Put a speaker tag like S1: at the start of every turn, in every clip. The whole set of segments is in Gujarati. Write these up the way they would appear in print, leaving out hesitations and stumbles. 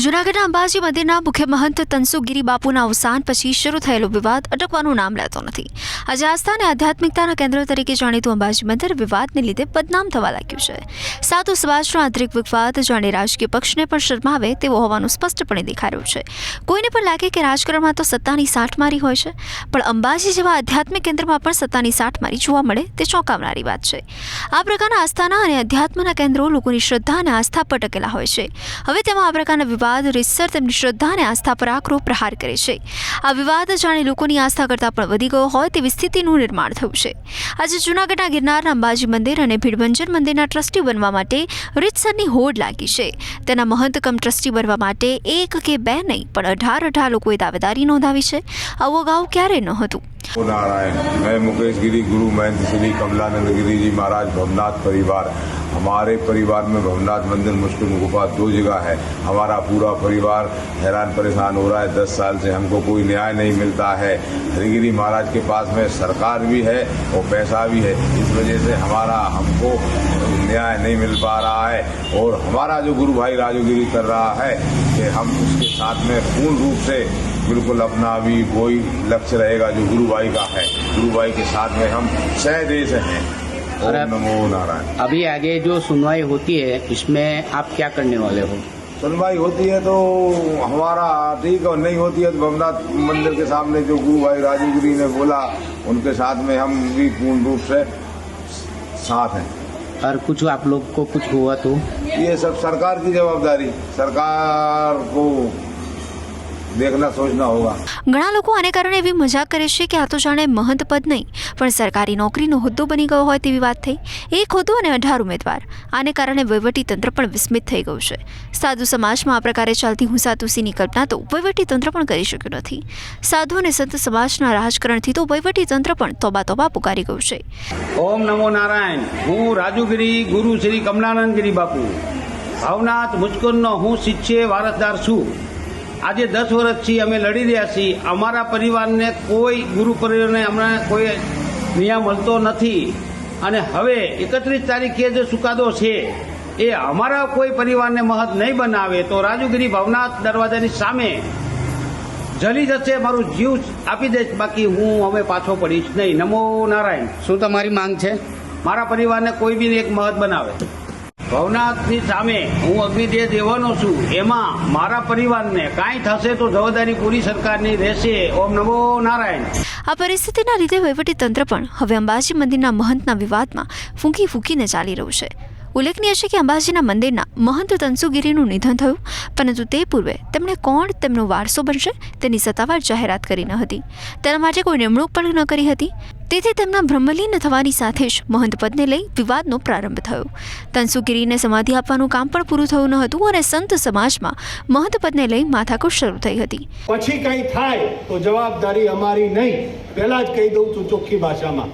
S1: જૂનાગઢના અંબાજી મંદિરના મુખ્ય મહંત તનસુગીરી બાપુના અવસાન પછી શરૂ થયેલો વિવાદ અટકવાનું નામ લેતો નથી। આજે આસ્થા અને આધ્યાત્મિકતાના કેન્દ્ર તરીકે જાણીતું અંબાજી મંદિર વિવાદને લીધે બદનામ થવા લાગ્યું છે। સાધુ સમાજનો આંતરિક વિવાદ જાણે રાજકીય પક્ષને પણ શરમાવે તેવો હોવાનું સ્પષ્ટપણે દેખાઈ રહ્યું છે। કોઈને પણ લાગે કે રાજકારણમાં તો સત્તાની સાઠમારી હોય છે, પણ અંબાજી જેવા આધ્યાત્મિક કેન્દ્રમાં પણ સત્તાની સાઠમારી જોવા મળે તે ચોંકાવનારી વાત છે। આ પ્રકારના આસ્થાના અને અધ્યાત્મના કેન્દ્રો લોકોની શ્રદ્ધા અને આસ્થા પર ટકેલા હોય છે। હવે તેમાં આ પ્રકારના વિવાદ રીતસર તેમની શ્રદ્ધા અને આસ્થા પર આકરો પ્રહાર કરે છે। આ વિવાદ જાણે લોકોની આસ્થા કરતાં પણ વધી ગયો હોય તેવી સ્થિતિનું નિર્માણ થયું છે। આજે જૂનાગઢના ગિરનારના અંબાજી મંદિર અને ભીડભંજન મંદિરના ટ્રસ્ટી બનવા માટે રીતસરની હોડ લાગી છે। તેના મહંત કમ ટ્રસ્ટી બનવા માટે એક કે બે નહીં પણ 18 લોકોએ દાવેદારી નોંધાવી છે। આવું અગાઉ ક્યારેય નહોતું।
S2: नारायण, मैं मुकेश गिरी गुरु महंत श्री कमलानंद गिरी जी महाराज भवनाथ परिवार। हमारे परिवार में भवनाथ मंदिर मुस्लिम गुफा 2 जगह है। हमारा पूरा परिवार हैरान परेशान हो रहा है। 10 साल से हमको कोई न्याय नहीं मिलता है। हरिगिरी महाराज के पास में सरकार भी है और पैसा भी है, इस वजह से हमको न्याय नहीं मिल पा रहा है। और हमारा जो गुरु भाई राजूगिरी कर रहा है कि हम उसके साथ में पूर्ण रूप से बिल्कुल अपना भी वही लक्ष्य रहेगा जो गुरु भाई का है। गुरु भाई के साथ में हम सहदेश हैं। ओम नमो नारायण।
S3: अभी आगे जो सुनवाई होती है इसमें आप क्या करने वाले हो?
S2: सुनवाई होती है तो हमारा ठीक, और नहीं होती है तो भवनाथ मंदिर के सामने जो गुरु भाई राजूगिरी ने बोला उनके साथ में हम भी पूर्ण रूप से साथ हैं।
S3: और कुछ आप लोग को कुछ हुआ तो
S2: ये सब सरकार की जवाबदारी, सरकार को देखना सोचना होगा।
S1: ઘણા લોકો આને કારણે એવી મજાક કરે છે કે આ તો જાણે મહંત પદ નહીં પણ સરકારી નોકરીનો હોદ્દો બની ગયો હોય તેવી વાત થઈ। એક હોદ્દો અને 18 ઉમેદવાર, આને કારણે વહીવટીતંત્ર પણ વિસ્મિત થઈ ગયું છે। સાધુ સમાજમાં આ પ્રકારે ચાલતી હુંસાતુસીની કલ્પના તો વહીવટીતંત્ર પણ કરી શક્યું નથી। સાધુ અને સંત સમાજના રાજકારણથી તો વહીવટીતંત્ર પણ તોબા તોબા પુકારી ગયું છે।
S3: ओम नमो नारायण। हूँ राजूगिरी गुरु श्री कमलानंद गिरी बापू भावनाथ मुस्कुरनो हूँ शिष्य वारसदार छूँ। आज 10 વર્ષથી અમે લડી રહ્યા છીએ। અમારા પરિવારને કોઈ ગુરુ પરિવારને હમણાં કોઈ ન્યાય મળતો નથી અને હવે 31 તારીખે જે ચુકાદો છે એ અમારા કોઈ પરિવારને મહત નહીં બનાવે તો રાજુગીરી ભવનાથ દરવાજાની સામે જલી જશે, મારું જીવ આપી દઈશ, બાકી હું હવે પાછો પડીશ નહીં। નમો નારાયણ। શું તમારી માંગ છે? મારા પરિવારને કોઈ બી એક મહત બનાવે। ભવનાથની સામે હું અગ્નિદેહ દેવાનો છું, એમાં મારા પરિવારને કાંઈ થશે તો જવાબદારી પૂરી સરકારની રહેશે। ઓમ નમો નારાયણ।
S1: આ પરિસ્થિતિના લીધે વહીવટીતંત્ર પણ હવે અંબાજી મંદિરના મહંતના વિવાદમાં ફૂંકી ફૂંકીને ચાલી રહ્યું છે। ઉલ્લેખનીય છે કે અંબાજીના મંદિરના મહંત તનસુગીરીનું નિધન થયું, પરંતુ તે પૂર્વે તેમણે કોણ તેમનો વારસો બનશે તેની સત્તાવાર જાહેરાત કરી ન હતી। તેના માટે કોઈ નિમણૂક પણ ન કરી હતી। તેથી તેમના બ્રહ્મલીન થવાની સાથે જ મહંત પદને લઈ વિવાદનો પ્રારંભ થયો। તનસુગીરીને સમાધિ આપવાનું કામ પણ પૂરું થયું ન હતું અને સંત સમાજમાં મહંત પદને લઈ માથાકૂટ શરૂ થઈ હતી।
S4: પછી કંઈ થાય તો જવાબદારી અમારી નહીં, પહેલા જ કહી દઉં છું ચોખ્ખી ભાષામાં,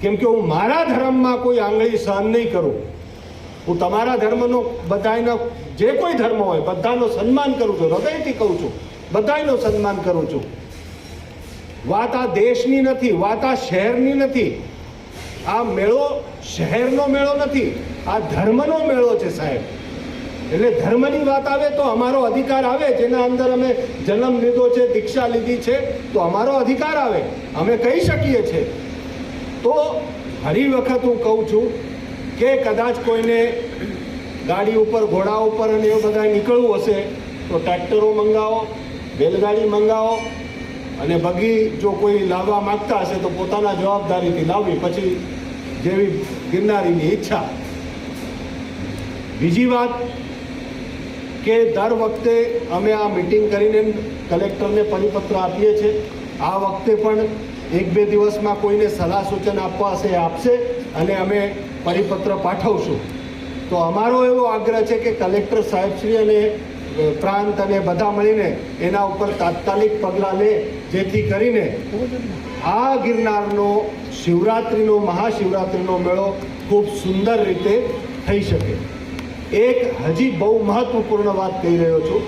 S4: કેમ કે હું મારા ધર્મમાં કોઈ આંગળી સહન નહીં કરું। હું તમારા ધર્મનો બધાનો જે કોઈ ધર્મ હોય બધાનો સન્માન કરું છું, હૃદયથી કહું છું, બધાનો સન્માન કરું છું। વાત આ દેશની નથી, વાત આ શહેરની નથી। આ મેળો શહેરનો મેળો નથી, આ ધર્મનો મેળો છે સાહેબ। એટલે ધર્મની વાત આવે તો અમારો અધિકાર આવે, જેના અંદર અમે જન્મ લીધો છે, દીક્ષા લીધી છે, તો અમારો અધિકાર આવે, અમે કહી શકીએ છીએ। તો ઘણી વખત હું કહું છું કે કદાચ કોઈને ગાડી ઉપર, ઘોડા ઉપર અને એવું બધા નીકળવું હશે તો ટ્રેક્ટરો મંગાવો, બેલગાડી મંગાવો, અને બગી જો કોઈ લાવવા માગતા હશે તો પોતાના જવાબદારીથી લાવવી, પછી જેવી ગિરનારીની ઈચ્છા। બીજી વાત કે દર વખતે અમે આ મીટિંગ કરીને કલેક્ટરને પરિપત્ર આપીએ છીએ। આ વખતે પણ 1-2 દિવસમાં કોઈને સલાહ સૂચન આપવા હશે આપશે અને અમે પરિપત્ર પાઠવશું। તો અમારો એવો આગ્રહ છે કે કલેક્ટર સાહેબશ્રી અને પ્રાંત અને બધા મળીને એના ઉપર તાત્કાલિક પગલાં લે, જેથી કરીને આ ગિરનારનો શિવરાત્રિનો, મહાશિવરાત્રિનો મેળો ખૂબ સુંદર રીતે થઈ શકે। એક હજી બહુ મહત્વપૂર્ણ વાત કહી રહ્યો છું।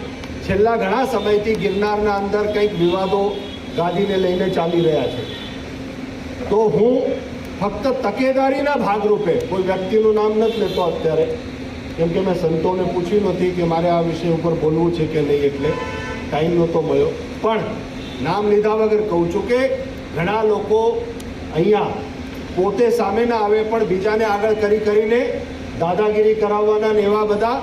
S4: છેલ્લા ઘણા સમયથી ગિરનારના અંદર કંઈક વિવાદો ગાદીને લઈને ચાલી રહ્યા છે। તો હું ફક્ત તકેદારીના ભાગરૂપે, કોઈ વ્યક્તિનું નામ નથી લેતો અત્યારે, કેમ કે મેં સંતોને પૂછ્યું નથી કે મારે આ વિષય ઉપર બોલવું છે કે નહીં, એટલે ટાઈમ નહોતો મળ્યો. પણ નામ લીધા વગર કહું છું કે ઘણા લોકો અહીંયા પોતે સામે ના આવે પણ બીજાને આગળ કરીને દાદાગીરી કરાવવાના ને એવા બધા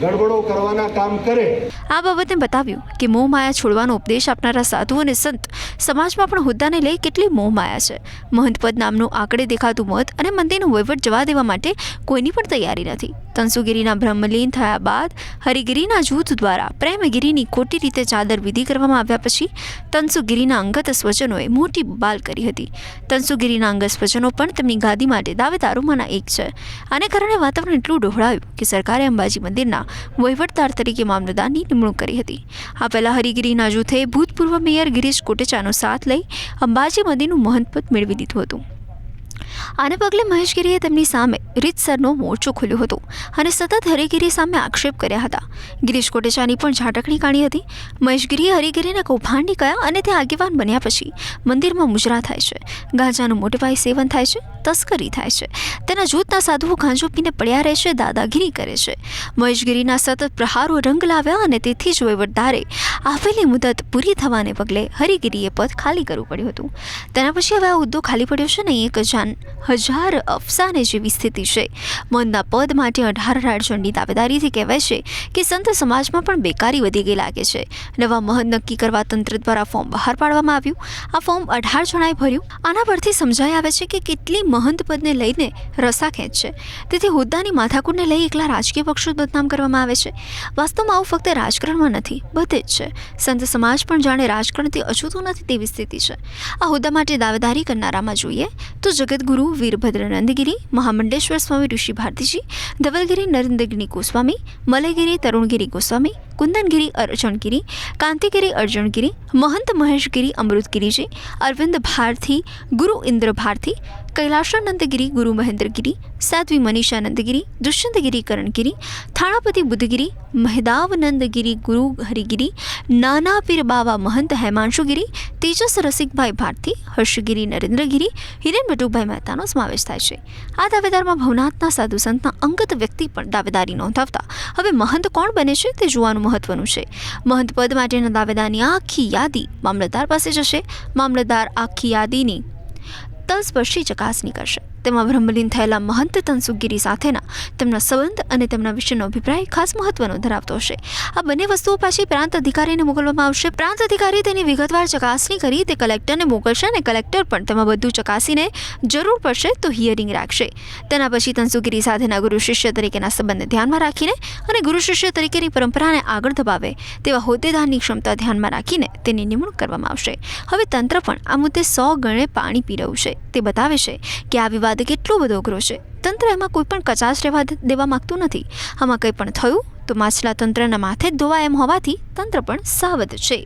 S4: ગડબડો કરવાના કામ કરે.
S1: આ બાબતે બતાવ્યું કે મોહ માયા છોડવાનો ઉપદેશ આપનારા સાધુ અને સંત સમાજમાં પણ હોદ્દાને લઈ કેટલી મોહ માયા છે. મહંત પદ નામનું આંકડે દેખાતું મત અને મંદિરનું વહીવટ જવા દેવા માટે કોઈની પણ તૈયારી નથી. તનસુગીરીના બ્રહ્મલીન થયા બાદ હરિગીરીના જૂથ દ્વારા પ્રેમગીરીની ખોટી રીતે ચાદર વિધિ કરવામાં આવ્યા પછી તનસુગીરીના અંગત સ્વજનોએ મોટી બબાલ કરી હતી. તનસુગીરીના અંગત સ્વજનો પણ તેમની ગાદી માટે દાવેદારોમાંના એક છે. આને કારણે વાતાવરણ એટલું ડહોળાયું કે સરકારે અંબાજી મંદિરના વહીવટદાર તરીકે મામલતદારની નિમણૂક કરી હતી. આ પહેલા હરિગીરીના જૂથે ભૂતપૂર્વ મેયર ગિરીશ કોટેચાનો સાથ લઈ અંબાજી મંદિરનું મહંત પદ મેળવી લીધું હતું. આને પગલે મહેશગીરીએ તેમની સામે રીતસરનો મોરચો ખોલ્યો હતો અને સતત હરિગીરી સામે આક્ષેપ કર્યા હતા. ગિરીશ કોટેચાની પણ ઝાટકણી કાઢી હતી. મહેશગીરીએ હરિગીરીને કૌભાંડી કહ્યા અને તે આગેવાન બન્યા પછી મંદિરમાં મુજરા થાય છે, ગાંજાનું મોટે પાયે સેવન થાય છે, તસ્કરી થાય છે. તેના જૂથના સાધુઓ ગાંજો પીને પડ્યા રહે છે, દાદાગીરી કરે છે. મહેશગીરીના સતત પ્રહારો રંગ લાવ્યા અને તેથી જ વહીવટદારે આપેલી મુદત પૂરી થવાને પગલે હરિગીરીએ પદ ખાલી કરવું પડ્યું હતું. તેના પછી હવે આ હોદ્દો ખાલી પડ્યો છે ને 1000 અફસાને જેવી સ્થિતિ છે. મહંતના પદ માટે 18 રાડચંડી દાવેદારીથી કહેવાય છે કે સંત સમાજમાં પણ બેકારી વધી ગઈ લાગે છે. નવા મહંત નક્કી કરવા તંત્ર દ્વારા ફોર્મ બહાર પાડવામાં આવ્યું. આ ફોર્મ 18 જણાએ ભર્યું. આના પરથી સમજાઈ આવે છે કે કેટલી મહંત પદને લઈને રસાખેંચ છે. તેથી હોદ્દાની માથાકૂટને લઈ એકલા રાજકીય પક્ષો બદનામ કરવામાં આવે છે. વાસ્તવમાં આવું ફક્ત રાજકારણમાં નથી, બધે જ છે. સંત સમાજ પણ જાણે રાજકારણથી અછૂતું નથી તેવી સ્થિતિ છે. આ હોદ્દા માટે દાવેદારી કરનારામાં જોઈએ તો જગતગુરુ વીરભદ્રનંદગીરી, મહામંડલેશ્વર સ્વામી ઋષિ ભારતીજી, ધવલગીરી નરેન્દ્રગીરી ગોસ્વામી, મલયગીરી તરુણગીરી ગોસ્વામી, કુંદનગીરી અર્જણગીરી, કાંતિગીરી અર્જણગીરી, મહંત મહેશગીરી અમૃતગીરીજી, અરવિંદ ભારતી ગુરુ ઇન્દ્ર ભારતી, કૈલાશાનંદગીરી ગુરુ મહેન્દ્રગીરી, સાધ્વી મનીષાનંદગીરી, દુષ્યંતગીરી કરણગીરી, થાણાપતિ બુદ્ધગીરી, મહેદાવનંદગીરી ગુરુ હરિગીરી, નાના પીર બાવા મહંત હેમાંશુગીરી, તેજસ રસિકભાઈ ભારતી, હર્ષગીરી નરેન્દ્રગીરી, હિરેન બટુભાઈ મહેતાનો સમાવેશ થાય છે. આ દાવેદારમાં ભવનાથના સાધુ સંતના અંગત વ્યક્તિ પણ દાવેદારી નોંધાવતા હવે મહંત કોણ બને છે તે જોવાનું મહત્વનું છે. મહંત પદ માટેના દાવેદારની આખી યાદી મામલતદાર પાસે જશે. મામલતદાર આખી યાદીની તલસ્પર્શી ચકાસણી કરશે. તેમાં બ્રહ્મલીન થયેલા મહંત તનસુગીરી સાથેના તેમના સંબંધ અને તેમના વિશેનો અભિપ્રાય ખાસ મહત્વનો ધરાવતો હશે. આ બંને વસ્તુઓ પાછી પ્રાંત અધિકારીને મોકલવામાં આવશે. પ્રાંત અધિકારી તેની વિગતવાર ચકાસણી કરી તે કલેક્ટરને મોકલશે અને કલેક્ટર પણ તેમાં બધું ચકાસીને જરૂર પડશે તો હિયરિંગ રાખશે. તેના પછી તનસુગીરી સાથેના ગુરુ શિષ્ય તરીકેના સંબંધને ધ્યાનમાં રાખીને અને ગુરુ શિષ્ય તરીકેની પરંપરાને આગળ ધપાવે તેવા હોદ્દેદારની ક્ષમતા ધ્યાનમાં રાખીને તેની નિમણૂક કરવામાં આવશે. હવે તંત્ર પણ આ મુદ્દે 100 ગણે પાણી પી રહ્યું છે. તે બતાવે છે કે આ વિવાદ કેટલો બધો અઘરો છે. તંત્ર એમાં કોઈ પણ કચાશ રહેવા દેવા માંગતું નથી. આમાં કંઈ પણ થયું તો માછલા તંત્રના માથે જ ધોવા એમ હોવાથી તંત્ર પણ સાવધ છે.